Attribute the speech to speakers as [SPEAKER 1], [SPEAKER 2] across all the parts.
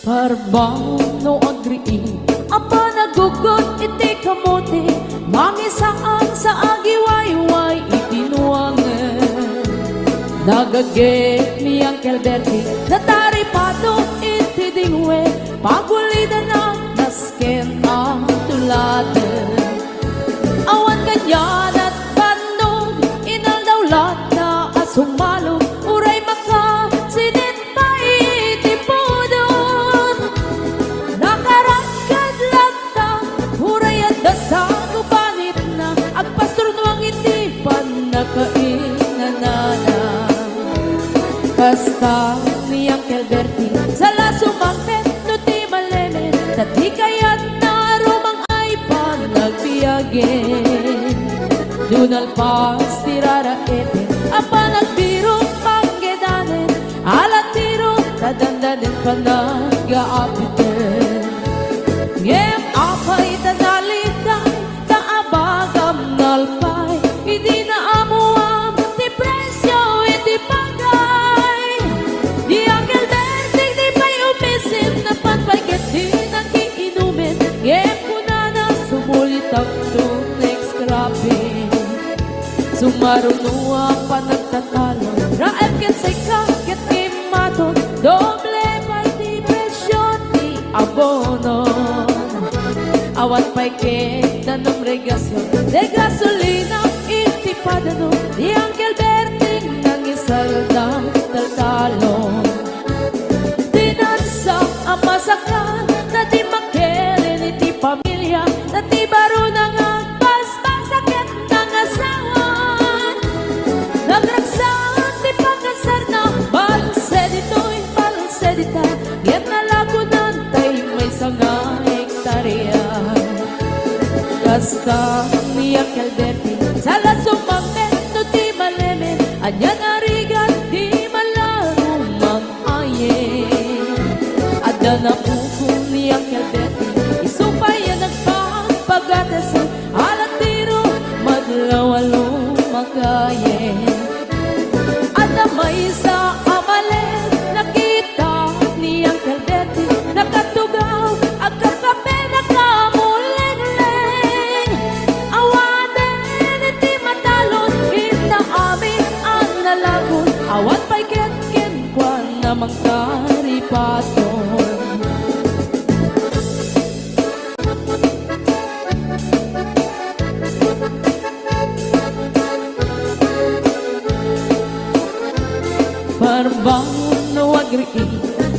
[SPEAKER 1] Parbang no agri apa nagugot iti kamote mangisaan sa agiwayway itinuangan nagagit ni Uncle Bertie nataripado iti dingwe pagulida na nasken ang tuladan awan kanyan at bandong inaldawlat na asumalo uray maka sinit pa iti pudon nakaragkad lagta uray at dasang ubanit na agpastor nuang iti panakainanana kasta ni Uncle Bertie sala sumangpet no ti malemen tati kayat na rumang ay panagpiyagin dunal pas tirara ete apa nagbiro panggedanen alat tiro tadandanen panag-aapiten ngem apay tadalitan taabagam nalpay hindi na amuam ti presyo iti pagay di Uncle Bertie di pa'y umisim na panpagkat di nakiinumin ngem kuna na sumulit ang next scrapping sumaruno ang panagtatalo raem ket say ket imaton doble pa'y di presyo ti abono awan pa'y ket nanong regasyon de gasolina iti padano di Uncle Bertie nang isaldang taltalon dinansa ang masakan na di makirin iti pamilya na di baro na nga paspasaket ng asawan nagragsan ti pagkasar na balsedito'y balsedita ngem nalagunan tay may sanga hektarya kasta ni Uncle Bertie sala sumangpet no ti malemen anyan arigan di malarong mag-ayen adda na puso ni Uncle Bertie isupay yan nagpapagatesan alat tiro madlawalo magayen adda may sa amalen nakita ni Uncle Bertie nakatugaw agkakape nakamuleng-leng awanen iti matalon ita amin ang nalagon awan pa'y ket-ken kwan namang karipaton Parbangon no agri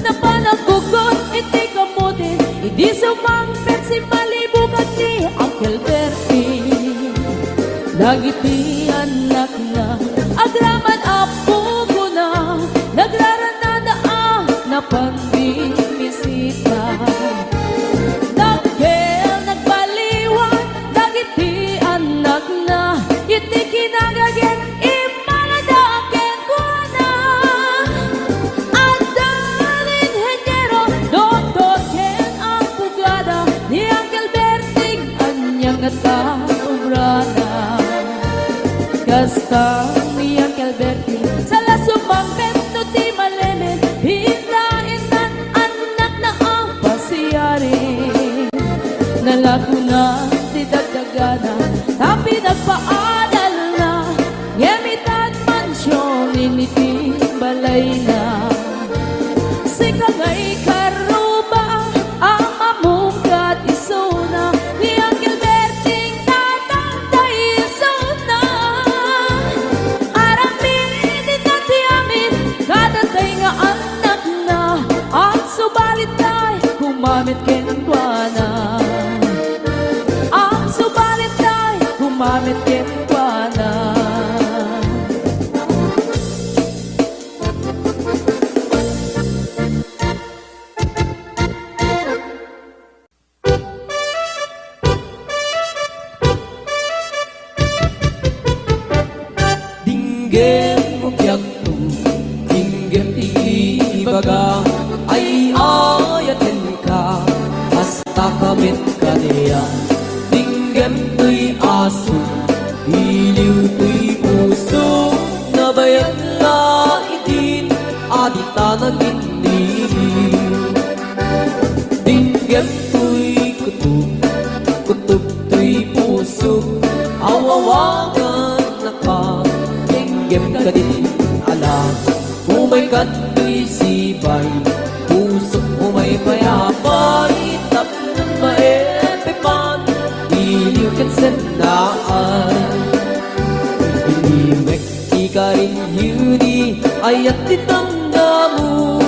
[SPEAKER 1] na panagugot iti kamote idi sumangpet si malibugan ni Uncle Bertie dagiti anak na agraman apo ko na nagraranada na panbimisita nagkel nagbaliwan dagiti anak na iti kinagaget imaladaken ko na andan inhenyero doktor ken ang pugada ni Uncle Bertie anyang at kaubrana kasta ni Uncle Bertie sala sumangpet no ti malemen hindain-dan anak na ang pasiyari nalaguna ti dagdagana tapi nagpaadal na ngemitan mansyon initi balay na sikangay karuba ang mamungkat isuna ni Uncle Bertie tatantay isuna aramin itati amin kadatay nga anak na ang subalit tay kumamit kenkwana ang subalit tay kumamit kenkwana
[SPEAKER 2] Dinggem ugyakto, dinggem ibaga, ay ayatin ka, basta kamit ka niya. Dinggem kutob to'y puso awawagan na ka Tinggem ka din alam Umay ka to'y sibay Puso umay payapay Tapnan maepipan Iliw kan senaan Iliwek ika rin yuni Ayat ditanggamu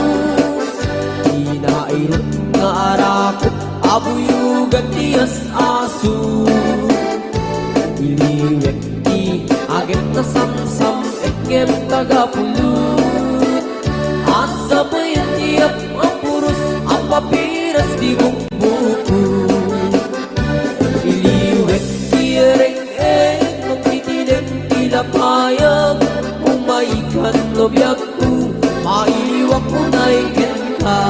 [SPEAKER 2] Inairot nga arakot Abuyugan tiyas asu Iliwek ti agit na samsam Ekem tagapulut Asa bayan tiap apurus Apapiras di buku Iliwek ti ereng-eng Magtitiling tilapayag Umaikan lobyaku Mailiwak mo na ikin ka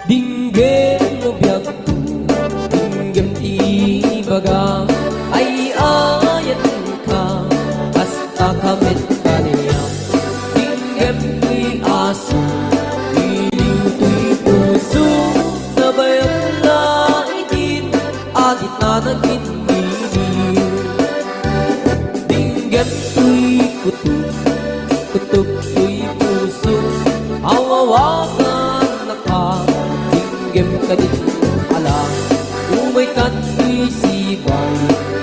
[SPEAKER 2] Dinggem mo biyagto, dinggem ti baga Ay ayat ka, basta kamit ka niya Dinggem to'y aso, iliw to'y puso Nabayang na itin, atit na nagkiniliw Dinggem to'y kutob, kutob to'y puso Awawakan na ka Tinggem ka din alam Umay ka to'y sibay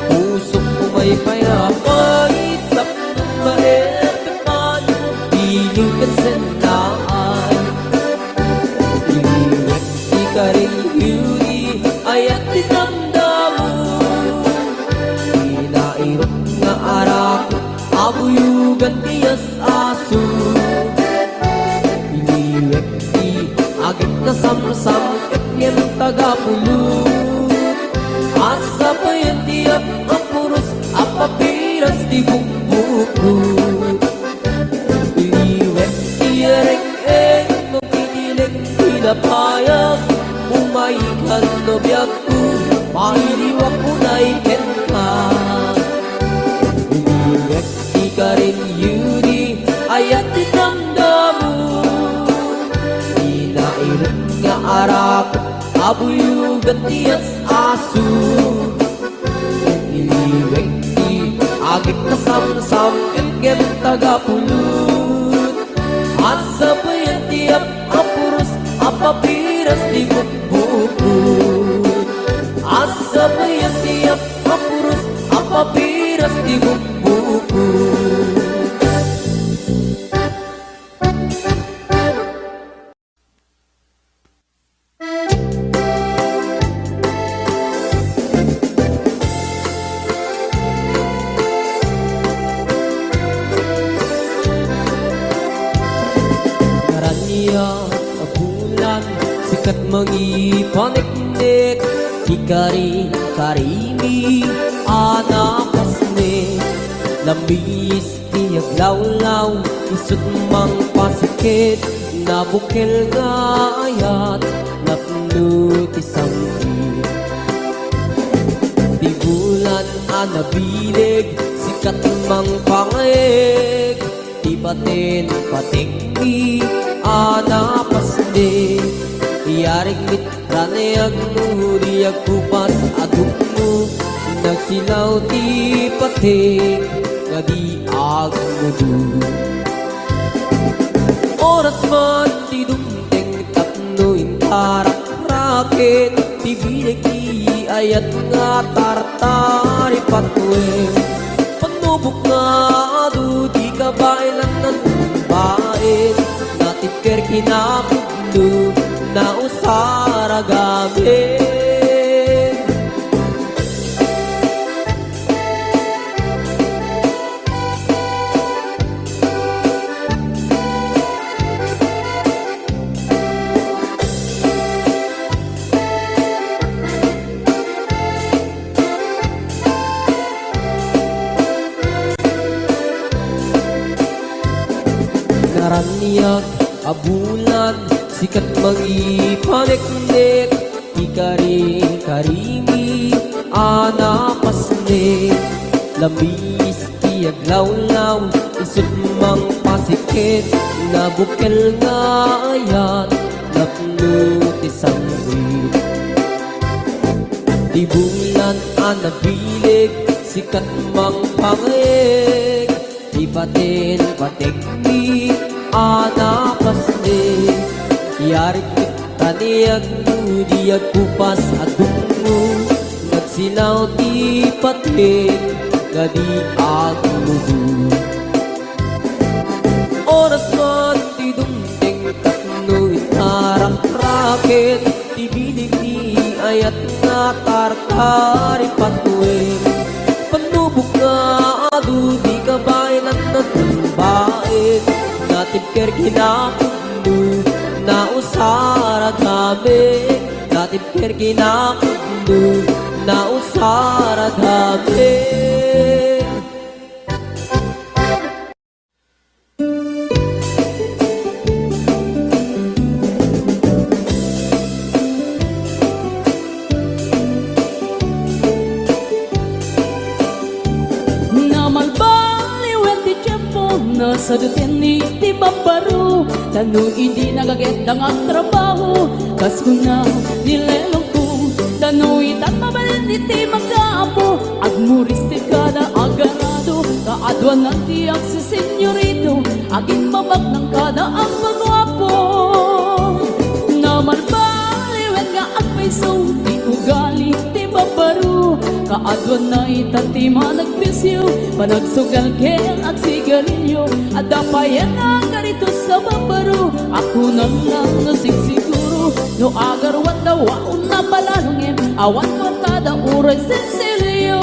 [SPEAKER 2] Pusok umay payapay Tapos maepipan Iliw kan senaan Iliwek di ka rin yuni Ayat dinamdamu Inairot nga arakot Abuyugan tiyas aso Iliwek di agit na samsam Ekem tagapulut Asa pa yan tiap apurus Apapiras di bukbukut Iliwek ti ereng-eng Magtitiling tilapayag Umaikan lobyaku Mailiwak mo na iken ka Iliwek ti ka rin yuni Ayat dinamdamu Inairot nga arakot Abuyugan tiyas asu Iliwek ti agit na samsam Ekem tagapulut Asa pa yan tiap apurus Apapiras di bukbukut Asa pa yan tiap apurus Apapiras di bukbukut Bulan sikat mangipanik-nik Hikari karimi anapasne Lambis tiyag lawlaw Isut mang pasikit Nabukil nga ayat Napno tisampi Di bulan anabilig Sikat mang pangig Di batin patinggi Anapasne Iyarig mitranayag mo Diyag kupas aguk mo Nagsilaw di pating Nga di agmudu Oras man di dumteng Tapno intarak rakit Di binig di ayat nga tartari patwe Panubok nga adu Di kabailan ng bain Natipker kinabugdo Na usara gamit sikat magipanek-nek, ikari-karimi, anapasnek, lamis tiyag law-law, isut mang pasikit, nabukel nga ayat, napno ti sangwit. Di bulan anabilig, sikat mang pangayeg, di batin patekni, anapasnek, yarik taniyag mo, diyag kupas adungo, nagsilaw di patik, gadi agmudu. Oras man di dumding katno itarang raket, di bilig ni ayat na tarkari patuwin. Panubok na adu di kabaylan na tumbain, natipker kinakundun na usara dami, natipker kinakundun na usara dami.
[SPEAKER 1] Sa dutin ni ti babaru, tanu hindi nagaget ang trabaho, kas ko na nilelong ko, tanu itat mabalin ni ti magkaapo, agmuris ti kada agarado, kaadwan na ti ang si senyorito, aging babak ng kada ang magwapo. Naman baliwen nga ang peso, ti ugali ti babaru, kaadwan na itati managpisyo, panagsugal kel at sigarilyo, at dapayan nga ganito sa babaru, ako na lang nasigsiguro, no agarwan daw waon na balalungin, awan mo tada uray sensilyo.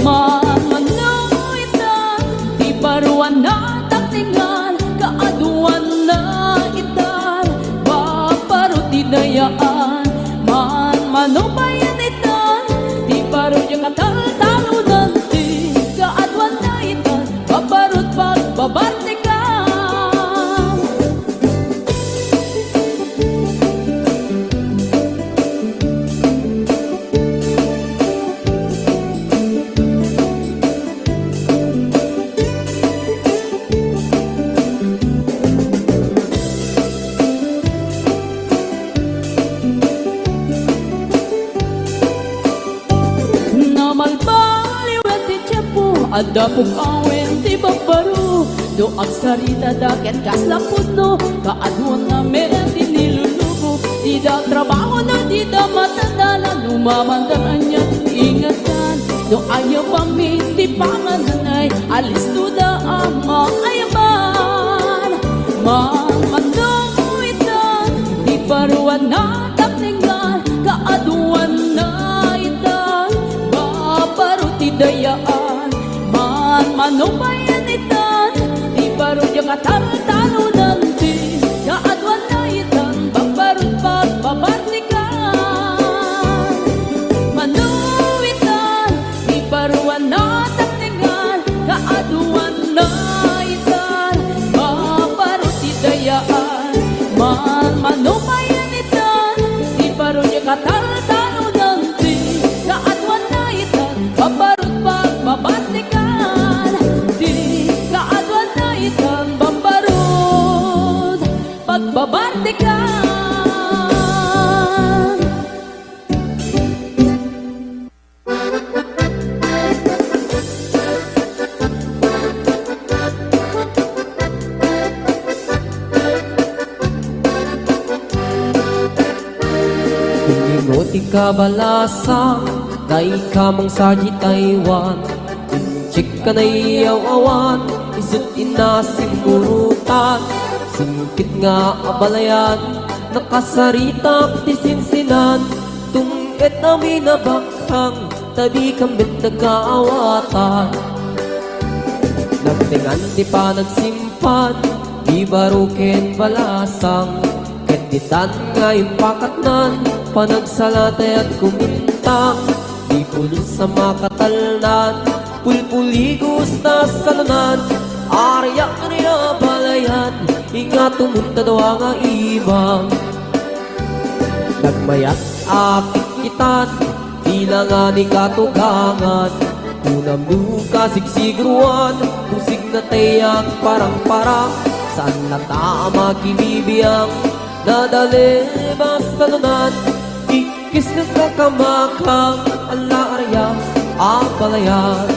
[SPEAKER 1] Mamanuitan, di baruan na taktingan, kaaduan na itan, babaru di dayaan, manubayan itan, di baru yung katal-talo nanti, kaadwan na itan, babarut pagbabarte ka. Namalbaliwet ti tiyempo, adapog awen ti babaru, do agsarita daket kas lapuno, kaadwan na meron ti nilulubo, di da trabaho na di da matandala, lumamandaran niya ingatan, do ayaw pamit ti pangananay, alis do da ama ayaban. Mamanduitan, di baruan na takningan, kaadwan na itan, babaru ti dayaan, manubayan itan, di baru yung katal-talo nanti, kaadwan na itan, babarut pagbabartikan. Manuitan, di baruan na takningan, kaadwan na itan, babaru ti dayaan, manubayan itan, di baru yung katal-talo nanti, kaadwan na itan, babarut pagbabartikan. Di kaadwan na itan, babarut pagbabartikan.
[SPEAKER 2] Kumingot ikabalasang, dai kamang saji Taiwan, cik ka na iyaw-awan, isut inasimurutan, singkit nga abalayan, nakasaritak ti sinsinan, tungket namin na bakhang, tabi kambit nagkaawatan. Nagtingan di pa nagsimpan, di baruken balasang, ketitan nga yung pakatnan, panagsalatay at kumintang, di pulos sa makatalnan, pulpuligos na salanan, arya niya balayan, ingat tumunta daw ang imam. Nagmayat akit kitan, tila nga ni katugangan. Kunam duka sigsigruan, kusig na tayak parang-parang. Saan na tama kinibiyang, nadali basta lunan. Ikis ng kakamakang, ala arya, apalayan.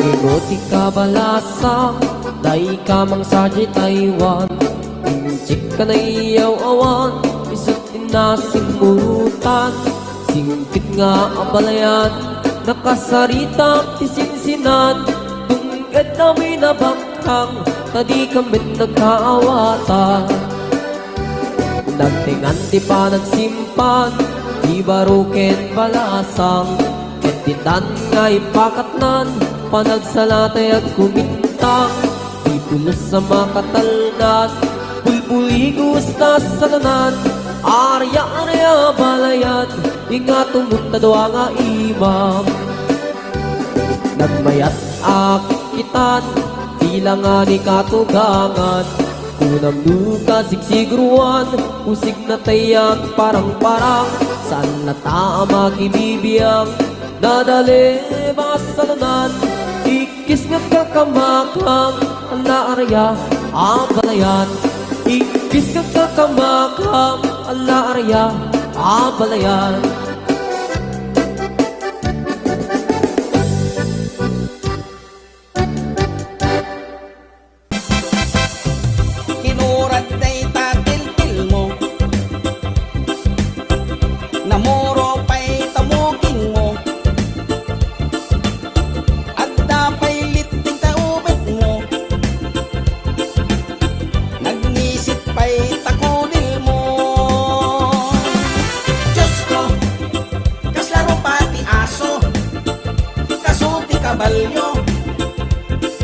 [SPEAKER 2] Ingoti ka balasa, day ka mang sadya Taiwan. Inchik ka na iyaw awan, isot inasing murutan. Singkit nga ang balayan, nakasarita tisinsinan. Tunggad na minabangkang, tadi kambit nagkaawatan. Nagtingan di pa nagsimpan, di baruken balasang. Ketitan nga ipakatnan, panagsalatay at kumintang. Di pulos sa makatalnan, pulpuligos na sa tanan. Arya-arya balayan, ingat tumunta daw ang imam. Nagmayat akit kitan, tila nga ni katugangan. Kunam duka sigsigruan, usig na tayak parang-parang. Saan na tama kinibiyang, nadali basta lunan. Ikis nga kakamakang, ala arya, abalayan. Ikis nga kakamakang, ala arya, abalayan.
[SPEAKER 3] Kinurat day tatil-til mo, namuro pa'y tamugin mo. At dapay liting taubit mo, nagnisit pa'y takudil mo. Diyos ko, kaslaro pati aso, kasuti kabalyo,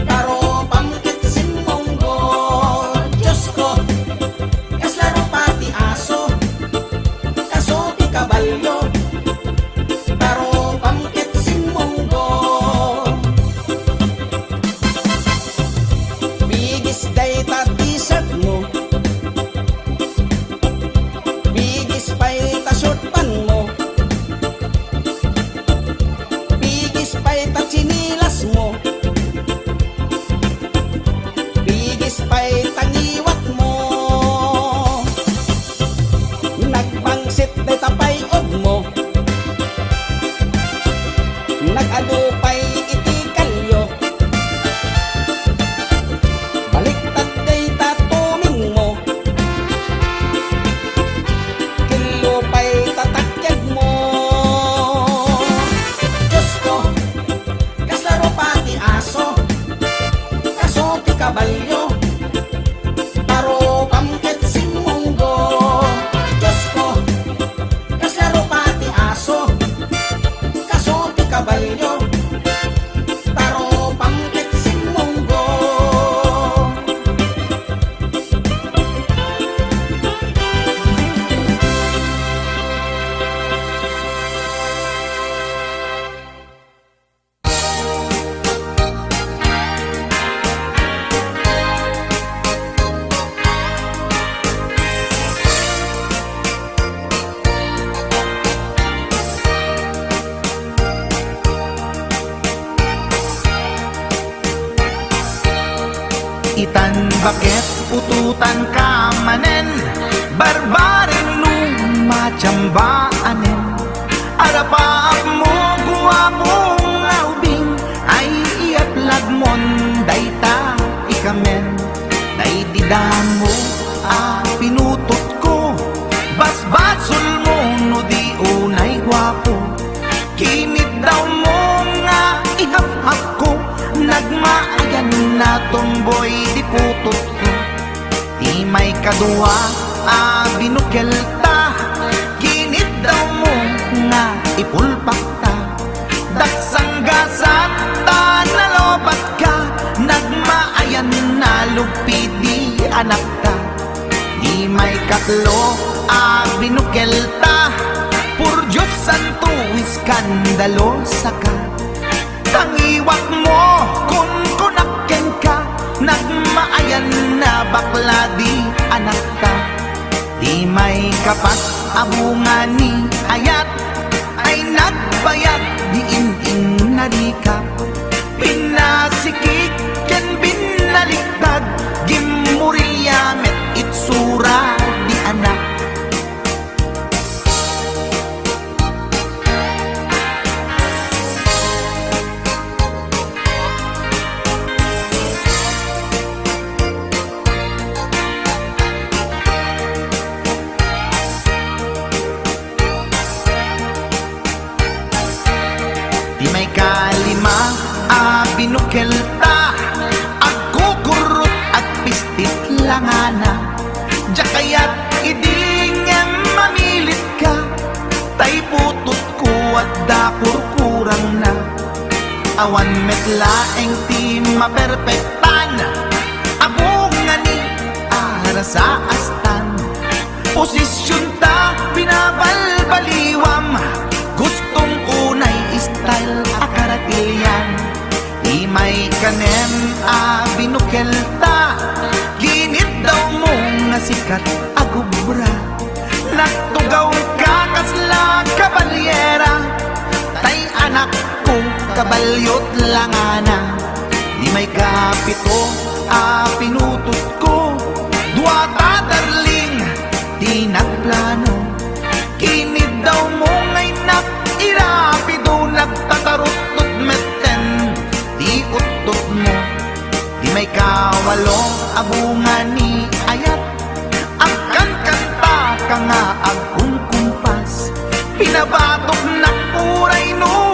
[SPEAKER 3] karo pamkitsin monggo. Diyos ko, kaslaro pati aso, kasuti kabalyo, karo pamkitsin monggo. Bigis day tatisat mo, bigis pa'y tasyotpan mo, bigis pa'y tatsinilas mo, bigis pa'y tangiwat mo. Nagpangsit day tapayod mo, nag-adupay itikalyo, baliktad day tatuming mo, kilupay tatakyag mo. Diyos ko, kaslaro pati aso, kasuti kabalyo, paro pamkitsing monggo. Diyos ko, kaslaro pati aso, kasuti kabalyo, paro pamkitsing monggo.
[SPEAKER 4] Itan bakit ututan ka manen, barbaring lumachambaanen. Arapaap mo guwapong aubing, ay iatlag mon dayta ikamen. Day didamo pinutot ko, basbasul mo no di unay gwapo. Kinit daw mo nga ihaf-haf ko, nagmaayan na tomboy di putot ko. Di may kadua binukelta, kinit daw mo nga ipulpakta daksang gasat ta nalobat ka nagmaayan na lupidi anak ta di may katlo a binukelta pur Diyos santo iskandalo saka tangiwak mo kung kunakken ka nagmaayan na bakla di anak ta di may kapat abungani ayat ay nagbayag di in narikap pinasikik ken binaliktad gimurilya met itsura di anak di may kalima a binukelta agkukurot at pistit langana diya kaya't idingem mamilit ka tay putot ko at dapur kurang na awan metlaeng ti maperpektan abungani ara sa astan posisyon ta binabalbaliwam gustong unay style akaratilyan di may kanem a binukelta ginit daw mo nga sikat agubra nagtugaw ka kasla kabalyera tay anak ko kabalyot langana di may kapito a pinutot ko dua darling di nagplano kinid daw mo ngay irapido nagtatarutot meten di utot mo di may kawalo abungani ayat akan kanta ka nga agkung kumpas pinabatok na puray no